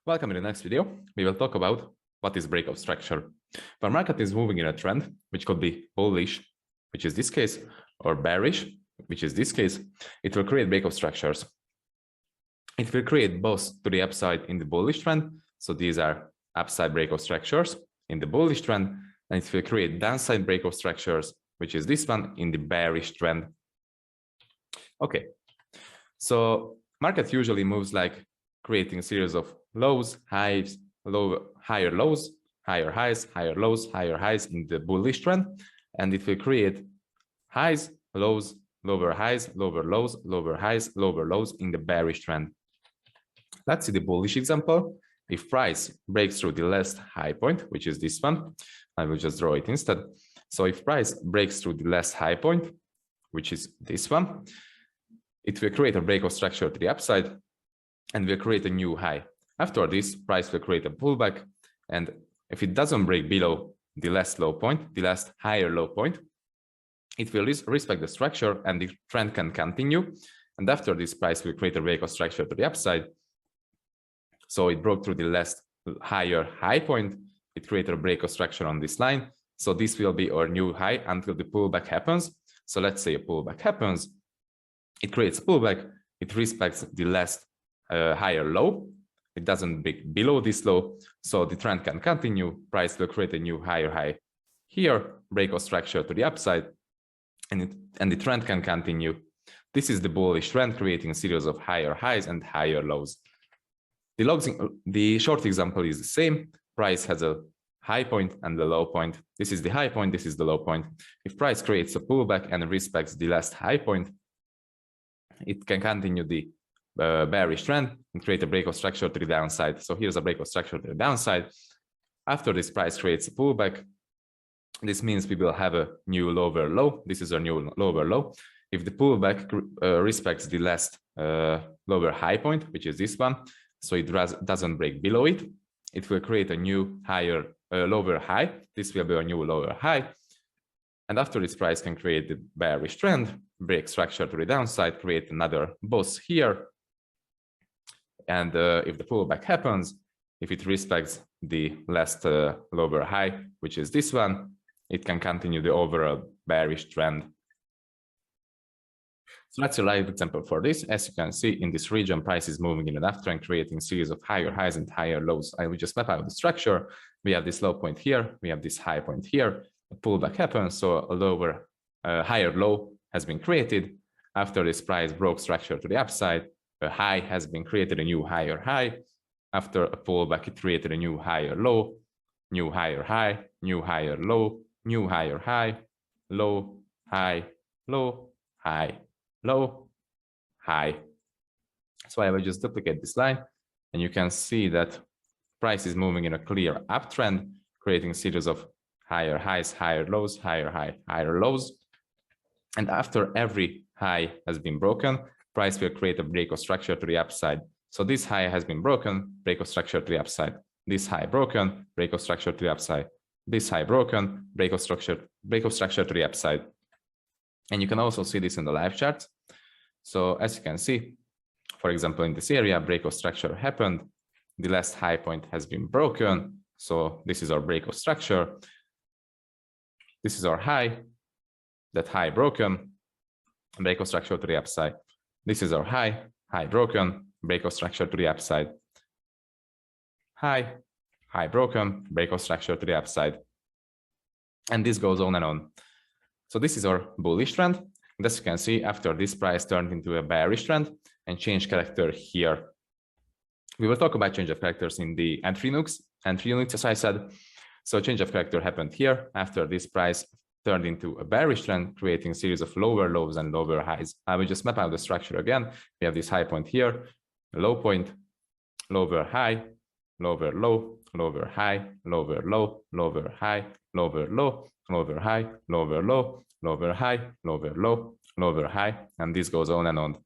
Welcome in the next video. We will talk about what is breakout structure. The market is moving in a trend, which could be bullish, which is this case, or bearish, which is this case. It will create breakout structures. It will create both to the upside in the bullish trend. So these are upside breakout structures in the bullish trend, and it will create downside breakout structures, which is this one in the bearish trend. Okay, so market usually moves like creating a series of lows, highs, higher lows, higher highs, higher lows, higher highs in the bullish trend, and it will create highs, lows, lower highs, lower lows, lower highs, lower lows in the bearish trend. Let's see the bullish example. If price breaks through the last high point, which is this one, I will just draw it instead. So if price breaks through the last high point, which is this one, it will create a breakout structure to the upside and will create a new high. After this, price will create a pullback, and if it doesn't break below the last low point, the last higher low point, it will respect the structure and the trend can continue. And after this, price will create a breakout structure to the upside. So it broke through the last higher high point. It created a breakout structure on this line. So this will be our new high until the pullback happens. So let's say a pullback happens. It creates pullback. It respects the last higher low. It doesn't break below this low. So the trend can continue. Price will create a new higher high here, breakout structure to the upside, and the trend can continue. This is the bullish trend creating a series of higher highs and higher lows. The short example is the same. Price has a high point and a low point. This is the high point, this is the low point. If price creates a pullback and respects the last high point, it can continue the bearish trend and create a breakout structure to the downside. So here's a breakout structure to the downside. After this, price creates a pullback. This means we will have a new lower low. This is a new lower low. If the pullback respects the last lower high point, which is this one, so it doesn't break below it, it will create a new higher lower high. This will be a new lower high. And after this, price can create the bearish trend, break structure to the downside, create another boss here. And if the pullback happens, if it respects the last lower high, which is this one, it can continue the overall bearish trend. So that's a live example for this. As you can see, in this region, price is moving in an uptrend, creating a series of higher highs and higher lows. I will just map out the structure. We have this low point here. We have this high point here. A pullback happens, so a lower, higher low has been created. After this, price broke structure to the upside. A high has been created, a new higher high. After a pullback, it created a new higher low, new higher high, new higher low, new higher high, low, high, low, high, low, high. So I will just duplicate this line, and you can see that price is moving in a clear uptrend, creating a series of higher highs, higher lows, higher high, higher lows. And after every high has been broken, price will create a breakout structure to the upside. So this high has been broken, breakout structure to the upside. This high broken, breakout structure to the upside. This high broken, breakout structure to the upside. And you can also see this in the live chart. So as you can see, for example, in this area, breakout structure happened. The last high point has been broken. So this is our breakout structure. This is our high, that high broken, breakout structure to the upside. This is our high, high broken, breakout structure to the upside. High, high broken, breakout structure to the upside. And this goes on and on. So this is our bullish trend. And as you can see, after this, price turned into a bearish trend and changed character here. We will talk about change of characters in the entry units, as I said. So change of character happened here. After this, price turned into a bearish trend, creating a series of lower lows and lower highs. I will just map out the structure again. We have this high point here, low point, lower high, lower low, lower high, lower low, lower high, lower low, lower high, lower low, lower high, lower low, lower high, and this goes on and on.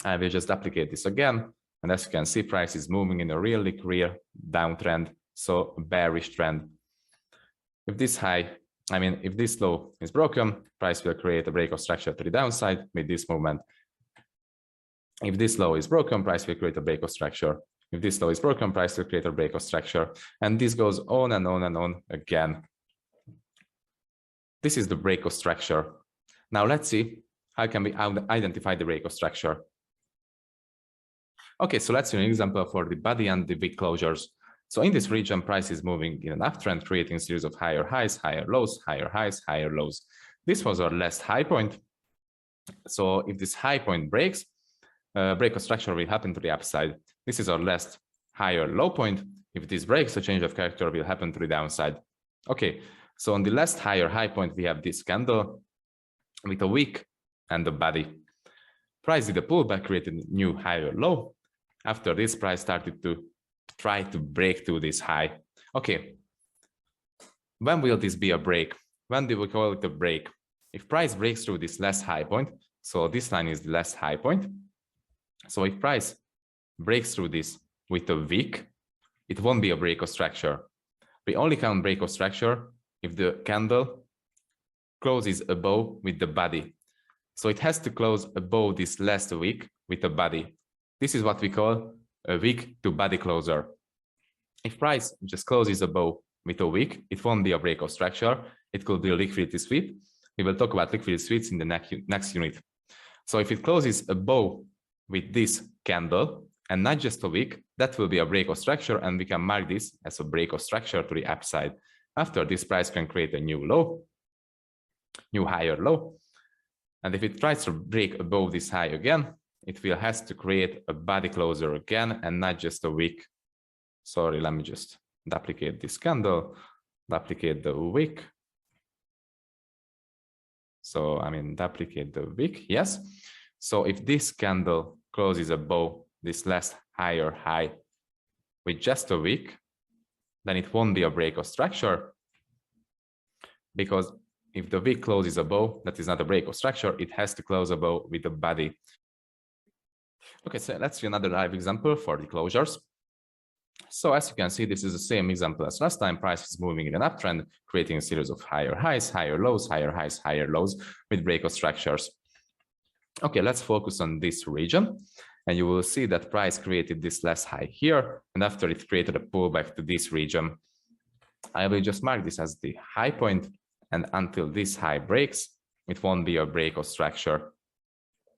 I will just duplicate this again, and as you can see, price is moving in a really clear downtrend, so bearish trend. If this low is broken, price will create a breakout structure to the downside with this movement. If this low is broken, price will create a breakout structure If this law is broken, price will create a breakout structure. And this goes on and on and on again. This is the breakout structure. Now let's see how can we identify the breakout structure. Okay, so let's see an example for the body and the wick closures. So in this region, price is moving in an uptrend, creating a series of higher highs, higher lows, higher highs, higher lows. This was our last high point. So if this high point breaks, breakout structure will happen to the upside. This is our last higher low point. If this breaks, a change of character will happen to the downside. Okay, so on the last higher high point, we have this candle with a wick and a body. Price did a pullback, created a new higher low. After this, price started to try to break to this high. Okay, when will this be a break? When do we call it a break? If price breaks through this last high point, so this line is the last high point. So if price breaks through this with a wick, it won't be a breakout structure. We only count breakout structure if the candle closes above with the body. So it has to close above this last wick with a body. This is what we call a wick to body closer. If price just closes above with a wick, it won't be a breakout structure. It could be a liquidity sweep. We will talk about liquidity sweeps in the next unit. So if it closes above with this candle and not just a wick, that will be a breakout structure, and we can mark this as a breakout structure to the upside. After this, price can create a new low, new higher low. And if it tries to break above this high again, it will has to create a body closer again and not just a wick. Sorry, let me just duplicate this candle, duplicate the wick. So I mean, duplicate the wick, yes. So if this candle closes above this last higher high with just a wick, then it won't be a breakout structure, because if the wick closes above, that is not a breakout structure. It has to close above with the body. Okay, so let's see another live example for the closures. So as you can see, this is the same example as last time. Price is moving in an uptrend, creating a series of higher highs, higher lows, higher highs, higher lows with breakout structures. Okay, let's focus on this region. And you will see that price created this last high here. And after it created a pullback to this region. I will just mark this as the high point. And until this high breaks, it won't be a breakout structure.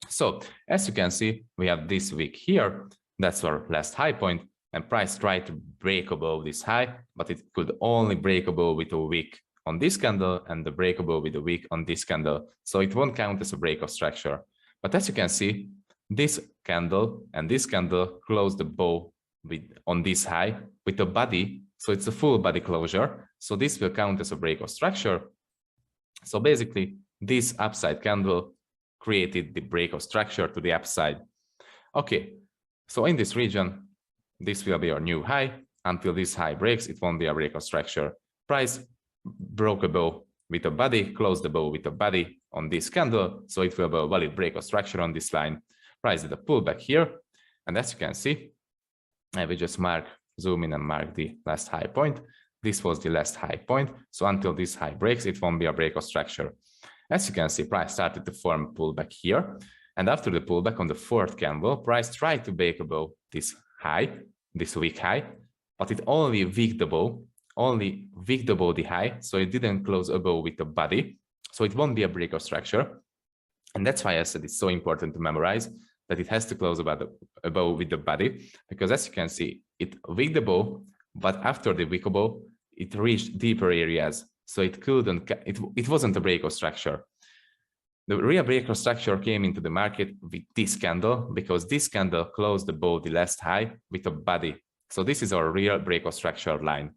So as you can see, we have this wick here. That's our last high point. And price tried to break above this high, but it could only break above with a wick on this candle and the break above with a wick on this candle. So it won't count as a breakout structure. But as you can see, this candle and this candle closed the bow on this high with a body. So it's a full body closure. So this will count as a breakout structure. So basically, this upside candle created the breakout structure to the upside. Okay, so in this region, this will be our new high. Until this high breaks, it won't be a breakout structure. Price broke a bow with a body, closed the bow with a body on this candle. So it will be a valid breakout structure on this line. Price did a pullback here. And as you can see, I will just zoom in and mark the last high point. This was the last high point. So until this high breaks, it won't be a breakout structure. As you can see, price started to form pullback here. And after the pullback on the fourth candle, price tried to break above this high, this weak high, but it only wicked above the high. So it didn't close above with the body. So it won't be a breakout structure. And that's why I said it's so important to memorize that it has to close above with the body, because as you can see, it wicked above, but after the wick above, it reached deeper areas. So it wasn't a breakout structure. The real breakout structure came into the market with this candle, because this candle closed above the last high with a body. So this is our real breakout structure line.